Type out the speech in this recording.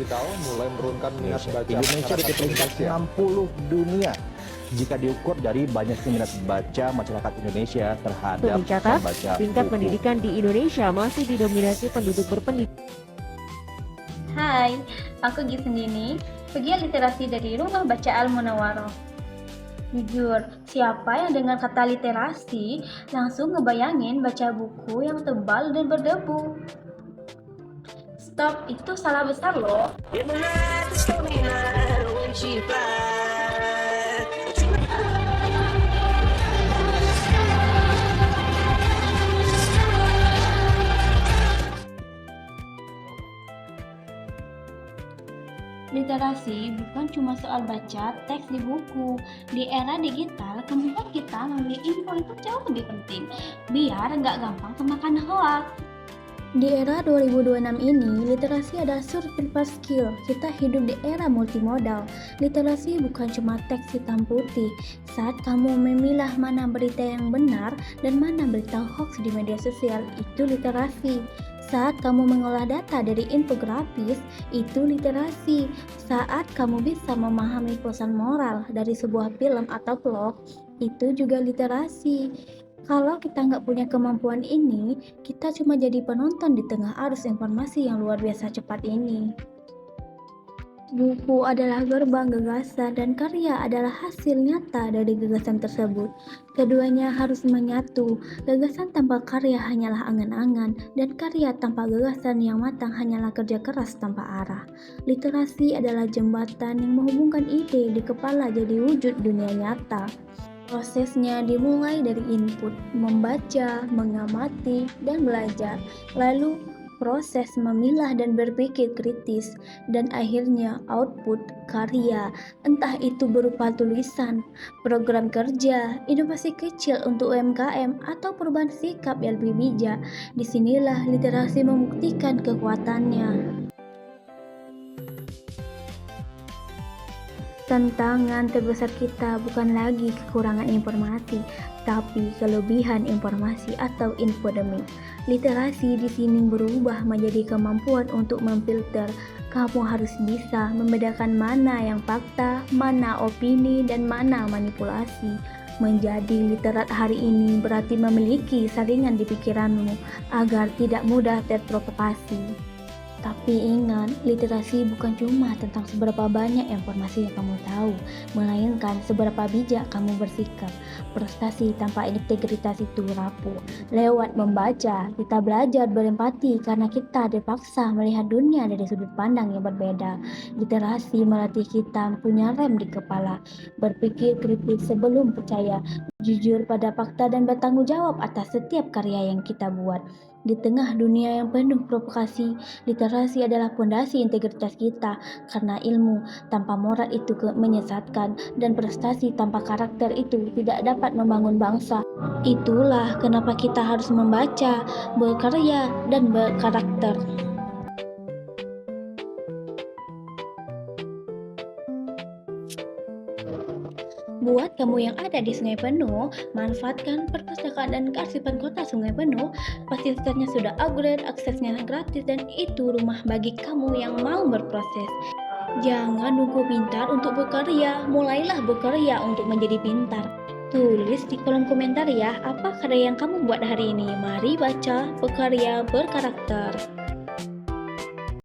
digital mulai menurunkan minat baca Indonesia di masyarakat peringkat Indonesia. 60 dunia jika diukur dari banyaknya minat baca masyarakat Indonesia terhadap Mencatat, membaca tingkat buku. pendidikan di Indonesia masih didominasi penduduk berpendidikan. Hai, aku Gisendini, pegiat literasi dari Rumah Baca Al Munawwaroh. Jujur, siapa yang dengan kata literasi langsung ngebayangin baca buku yang tebal dan berdebu? Stop, itu salah besar loh. Literasi bukan cuma soal baca teks di buku. Di era digital, kemampuan kita memilih info itu jauh lebih penting, biar nggak gampang kemakan hoax. Di era 2026 ini, literasi adalah survival skill. Kita hidup di era multimodal. Literasi bukan cuma teks hitam putih. Saat kamu memilah mana berita yang benar dan mana berita hoax di media sosial, itu literasi. Saat kamu mengolah data dari infografis, itu literasi. Saat kamu bisa memahami pesan moral dari sebuah film atau vlog, itu juga literasi. Kalau kita nggak punya kemampuan ini, kita cuma jadi penonton di tengah arus informasi yang luar biasa cepat ini. Buku adalah gerbang gagasan dan karya adalah hasil nyata dari gagasan tersebut. Keduanya harus menyatu. Gagasan tanpa karya hanyalah angan-angan, dan karya tanpa gagasan yang matang hanyalah kerja keras tanpa arah. Literasi adalah jembatan yang menghubungkan ide di kepala jadi wujud dunia nyata. Prosesnya dimulai dari input, membaca, mengamati, dan belajar. Lalu proses memilah dan berpikir kritis, dan akhirnya output karya, entah itu berupa tulisan, program kerja, inovasi kecil untuk UMKM, atau perubahan sikap yang lebih bijak. Disinilah literasi membuktikan kekuatannya. Tantangan terbesar kita bukan lagi kekurangan informasi, tapi kelebihan informasi atau infodemik. Literasi di sini berubah menjadi kemampuan untuk memfilter. Kamu harus bisa membedakan mana yang fakta, mana opini, dan mana manipulasi. Menjadi literat hari ini berarti memiliki saringan di pikiranmu agar tidak mudah terprovokasi. Tapi ingat, literasi bukan cuma tentang seberapa banyak informasi yang kamu tahu, melainkan seberapa bijak kamu bersikap. Prestasi tanpa integritas itu rapuh. Lewat membaca, kita belajar berempati karena kita dipaksa melihat dunia dari sudut pandang yang berbeda. Literasi melatih kita punya rem di kepala, berpikir kritis sebelum percaya, jujur pada fakta, dan bertanggung jawab atas setiap karya yang kita buat. Di tengah dunia yang penuh provokasi, literasi adalah fondasi integritas kita, karena ilmu tanpa moral itu menyesatkan, dan prestasi tanpa karakter itu tidak dapat membangun bangsa. Itulah kenapa kita harus membaca, berkarya, dan berkarakter. Buat kamu yang ada di Sungai Penuh, manfaatkan perpustakaan dan kearsipan kota Sungai Penuh. Fasilitasnya sudah upgrade, aksesnya gratis, dan itu rumah bagi kamu yang mau berproses. Jangan nunggu pintar untuk berkarya, mulailah berkarya untuk menjadi pintar. Tulis di kolom komentar ya, apa karya yang kamu buat hari ini. Mari baca, berkarya, berkarakter.